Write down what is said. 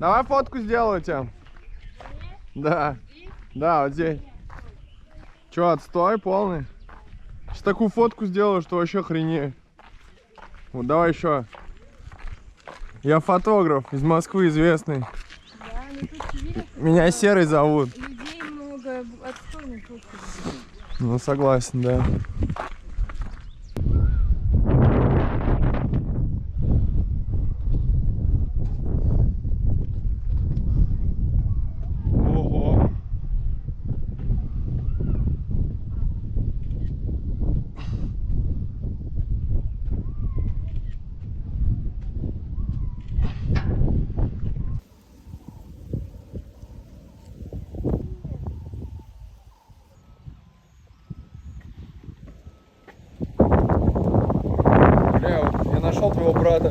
Давай фотку сделаю тебе. Да. Да, вот здесь. Че, отстой полный? Сейчас такую фотку сделаю, что вообще охренею. Вот давай еще. Я фотограф из Москвы, известный. Да, ну тут видишь, Меня Серый зовут. людей много, отстойных фоток. Ну, согласен, да. Ого. Бля, я нашел твоего брата.